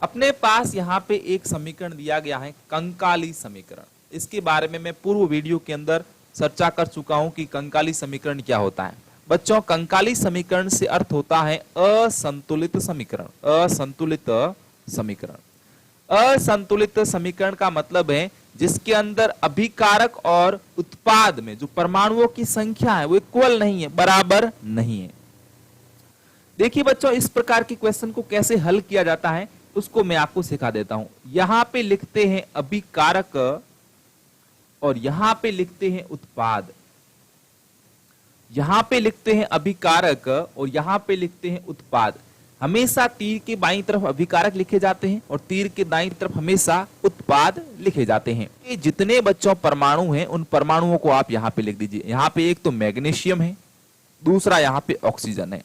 अपने पास यहाँ पे एक समीकरण दिया गया है कंकाली समीकरण। इसके बारे में मैं पूर्व वीडियो के अंदर चर्चा कर चुका हूं कि कंकाली समीकरण क्या होता है। बच्चों, कंकाली समीकरण से अर्थ होता है असंतुलित समीकरण। असंतुलित समीकरण। असंतुलित समीकरण का मतलब है जिसके अंदर अभिकारक और उत्पाद में जो परमाणुओं की संख्या है वो इक्वल नहीं है, बराबर नहीं है। देखिए बच्चों, इस प्रकार के क्वेश्चन को कैसे हल किया जाता है उसको मैं आपको सिखा देता हूं। यहां पे लिखते हैं अभिकारक और यहां पे लिखते हैं उत्पाद। यहां पे लिखते हैं अभिकारक और यहां पे लिखते हैं उत्पाद। हमेशा तीर के बाईं तरफ अभिकारक लिखे जाते हैं और तीर के दाईं तरफ हमेशा उत्पाद लिखे जाते हैं। ये जितने बच्चों परमाणु हैं उन परमाणुओं को आप यहां पे लिख दीजिए। यहां पे एक तो मैग्नीशियम है, दूसरा यहां पे ऑक्सीजन है।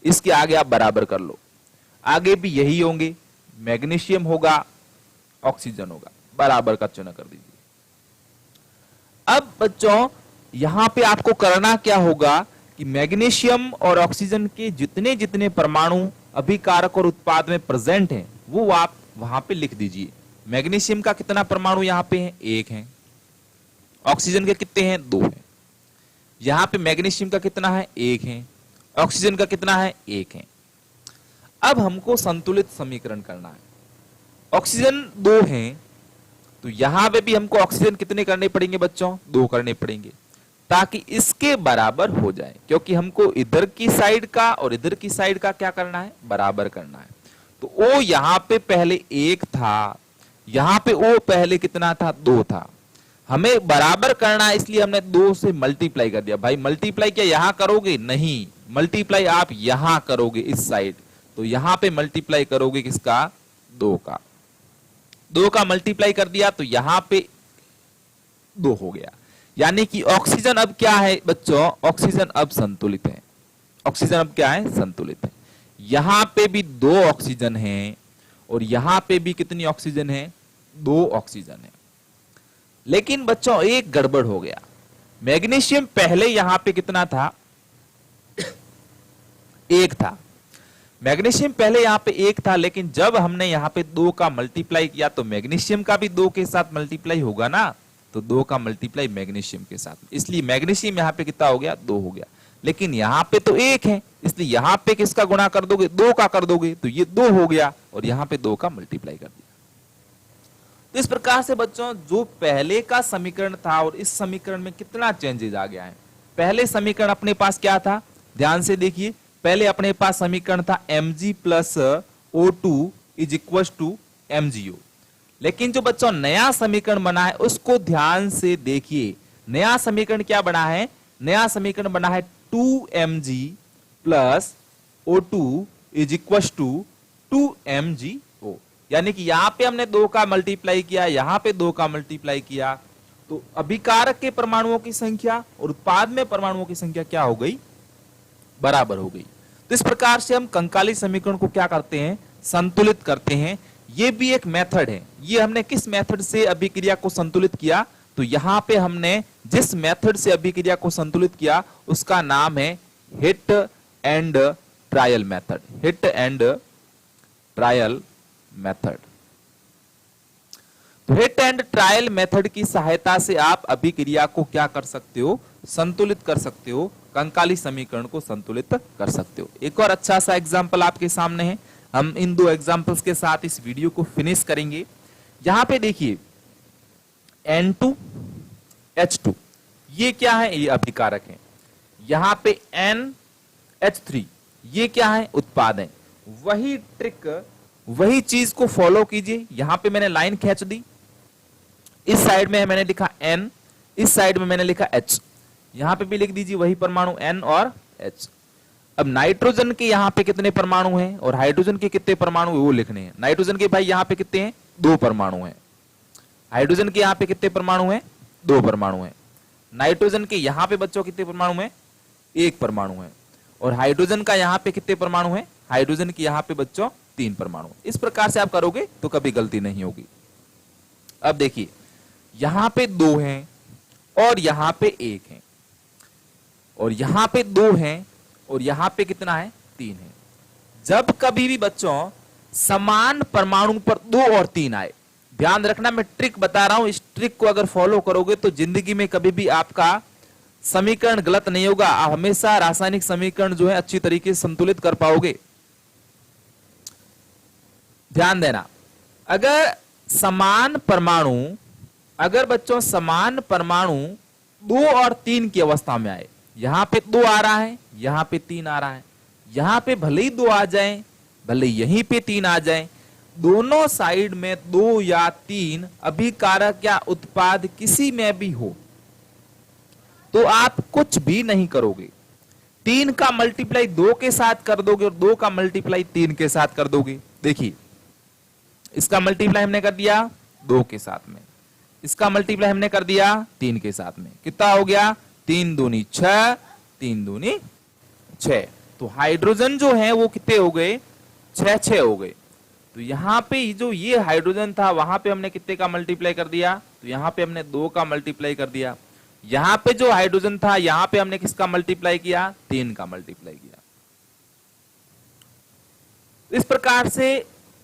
इसके आगे आप बराबर कर लो, आगे भी यही होंगे, मैग्नीशियम होगा, ऑक्सीजन होगा, बराबर का चिन्ह कर दीजिए। अब बच्चों यहां पे आपको करना क्या होगा कि मैग्नीशियम और ऑक्सीजन के जितने जितने परमाणु अभिकारक और उत्पाद में प्रेजेंट हैं वो आप वहां पे लिख दीजिए। मैग्नीशियम का कितना परमाणु यहां पे है? 1 है। ऑक्सीजन के कितने हैं? 2 हैं। यहां पे मैग्नीशियम का कितना है? 1 है। ऑक्सीजन का कितना है? 1 है। अब हमको संतुलित समीकरण करना है। ऑक्सीजन 2 है तो यहां पे भी हमको ऑक्सीजन कितने करने पड़ेंगे बच्चों? 2 करने पड़ेंगे ताकि इसके बराबर हो जाए, क्योंकि हमको इधर की साइड का और इधर की साइड का क्या करना है? बराबर करना है। तो O यहां पे पहले 1 था, यहां पे O पहले कितना था? 2 था। हमें बराबर करना है इसलिए हमने 2 से मल्टीप्लाई कर दिया। भाई मल्टीप्लाई क्या यहां करोगे? नहीं, मल्टीप्लाई आप यहां करोगे इस साइड। तो यहां पे मल्टीप्लाई करोगे किसका? 2 का। 2 का मल्टीप्लाई कर दिया तो यहां पे 2 हो गया। यानी कि ऑक्सीजन अब क्या है बच्चों? ऑक्सीजन अब संतुलित है। ऑक्सीजन अब क्या है? संतुलित है। यहां पे भी 2 ऑक्सीजन है और यहां पे भी कितनी ऑक्सीजन है? 2 ऑक्सीजन है। लेकिन बच्चों एक गड़बड़ हो गया। मैग्नीशियम पहले यहां पे कितना था? 1 था। मैग्नीशियम पहले यहां पे 1 था, लेकिन जब हमने यहां पे 2 का मल्टीप्लाई किया तो मैग्नीशियम का भी 2 के साथ मल्टीप्लाई होगा ना, तो 2 का मल्टीप्लाई मैग्नीशियम के साथ, इसलिए मैग्नीशियम यहां पे कितना हो गया? 2 हो गया। लेकिन यहां पे तो 1 है, इसलिए यहां पे किसका गुणा कर दोगे? 2 का कर दोगे, तो ये 2 हो गया और यहां पे 2 का मल्टीप्लाई कर दिया। तो इस प्रकार से बच्चों जो पहले का समीकरण था और इस समीकरण में कितना चेंजेस आ गया है। पहले समीकरण अपने पास क्या था? ध्यान से देखिए, पहले अपने पास समीकरण था Mg plus O2 is equal to MgO। लेकिन जो बच्चों नया समीकरण बना है उसको ध्यान से देखिए। नया समीकरण क्या बना है? नया समीकरण बना है 2Mg plus O2 is equal to 2MgO। यानी कि यहां पे हमने 2 का मल्टीप्लाई किया, यहां पे 2 का मल्टीप्लाई किया, तो अभिकारक के परमाणुओं की संख्या और उत्पाद में परमाणुओं की संख्या क्या हो गई? बराबर हो गई। तो इस प्रकार से हम कंकाली समीकरण को क्या करते हैं? संतुलित करते हैं। ये भी एक मेथड है। ये हमने किस मेथड से अभिक्रिया को संतुलित किया? तो यहां पे हमने जिस मेथड से अभिक्रिया को संतुलित किया उसका नाम है hit and trial method. Hit and trial method. तो हिट एंड ट्रायल मेथड की सहायता से आप अभिक्रिया को क्या कर सकते हो? संतुलित कर सकते हो, कंकाली समीकरण को संतुलित कर सकते हो। एक और अच्छा सा एग्जांपल आपके सामने है। हम इन 2 एग्जांपल्स के साथ इस वीडियो को फिनिश करेंगे। यहां पे देखिए N2H2 ये क्या है? ये अभिकारक है। यहां पे NH3 ये क्या है? उत्पाद है। वही ट्रिक, वही चीज को फॉलो कीजिए। यहां पे मैंने लाइन खींच दी, इस साइड में मैंने लिखा N, इस साइड में मैंने लिखा H। यहां पे भी लिख दीजिए वही परमाणु N और H। अब नाइट्रोजन के यहां पे कितने परमाणु हैं और हाइड्रोजन के कितने परमाणु हैं वो लिखने हैं। नाइट्रोजन के भाई यहां पे कितने हैं? 2 परमाणु हैं। हाइड्रोजन के यहां पे कितने परमाणु हैं? 2 परमाणु हैं। नाइट्रोजन के यहां पे बच्चों कितने परमाणु हैं? 1 परमाणु है। और हाइड्रोजन का यहां पे कितने परमाणु हैं? हाइड्रोजन के यहां पे बच्चों 3 परमाणु। इस प्रकार से आप करोगे तो कभी गलती नहीं होगी। अब देखिए यहां पे 2 हैं और यहां पे 1 है, और यहां पे 2 हैं और यहां पे कितना है? 3 है। जब कभी भी बच्चों समान परमाणु पर 2 और 3 आए। ध्यान रखना, मैं ट्रिक बता रहा हूं, इस ट्रिक को अगर फॉलो करोगे तो जिंदगी में कभी भी आपका समीकरण गलत नहीं होगा। आप हमेशा रासायनिक समीकरण जो है अच्छी तरीके से संतुलित कर पाओगे। ध्यान देना, अगर बच्चों समान परमाणु 2 और 3 की अवस्था में आए, यहां पे 2 आ रहा है, यहां पे 3 आ रहा है, यहां पे भले ही 2 आ जाए, भले यहीं पे 3 आ जाए, दोनों साइड में 2 या 3 अभिकारक या उत्पाद किसी में भी हो तो आप कुछ भी नहीं करोगे। 3 का मल्टीप्लाई 2 के साथ कर दोगे और 2 का मल्टीप्लाई 3 के साथ कर दोगे। देखिए, इसका मल्टीप्लाई हमने कर दिया 2 के साथ में, इसका मल्टीप्लाई हमने कर दिया 3 के साथ में, कितना हो गया? 3 दूनी 6, 3 दूनी 6। तो हाइड्रोजन जो है वो कितने हो गए? 6 हो गए। तो यहां पे जो ये हाइड्रोजन था वहां पे हमने कितने का मल्टीप्लाई कर दिया? तो यहां पे हमने 2 का मल्टीप्लाई कर दिया। यहां पे जो हाइड्रोजन था यहां पे हमने किसका मल्टीप्लाई किया? 3 का मल्टीप्लाई किया। इस प्रकार से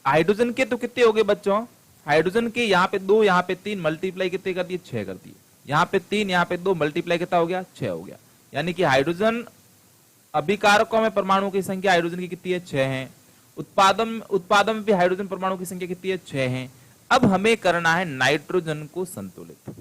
हाइड्रोजन के तो कितने हो गए बच्चों? हाइड्रोजन के यहां पे 2, यहां पे 3, मल्टीप्लाई कितने कर दिए? 6 कर दिए। यहां पे 3, यहां पे 2, मल्टीप्लाई कितना हो गया? 6 हो गया। यानी कि हाइड्रोजन अभिकारकों में परमाणुओं की संख्या हाइड्रोजन की कितनी है? 6 है। उत्पादन में भी हाइड्रोजन परमाणु की संख्या कितनी है? 6 है। अब हमें करना है नाइट्रोजन को संतुलित।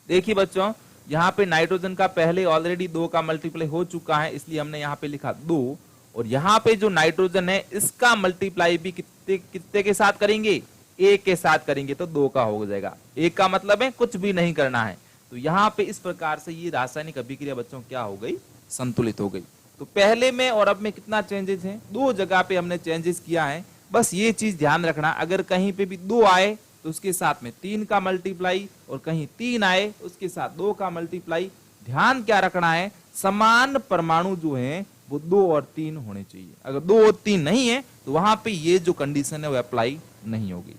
देखिए बच्चों, यहां पे नाइट्रोजन का पहले ऑलरेडी 2 का मल्टीप्लाई हो चुका है, इसलिए हमने यहां पे लिखा 2। और यहां पे जो नाइट्रोजन है इसका मल्टीप्लाई भी कितने के साथ करेंगे? 1 के साथ करेंगे तो 2 का हो जाएगा। 1 का मतलब है कुछ भी नहीं करना है। तो यहां पे इस प्रकार से ये रासायनिक अभिक्रिया बच्चों क्या हो गई? संतुलित हो गई। तो पहले में और अब में कितना चेंजेस है? 2 जगह पे हमने चेंजेस किया है। बस ये चीज ध्यान रखना, अगर कहीं पे भी 2 आए तो उसके साथ में 3 का मल्टीप्लाई, और कहीं 3 आए उसके साथ 2 का मल्टीप्लाई। ध्यान क्या रखना है? समान परमाणु जो है वो 2 और 3 होने चाहिए। अगर 2 और 3 नहीं है तो वहां पे ये जो कंडीशन है वो अप्लाई नहीं होगी।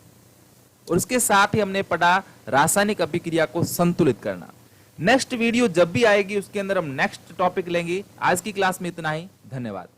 और इसके साथ ही हमने पढ़ा रासायनिक अभिक्रिया को संतुलित करना। नेक्स्ट वीडियो जब भी आएगी उसके अंदर हम नेक्स्ट टॉपिक लेंगे। आज की क्लास में इतना ही, धन्यवाद।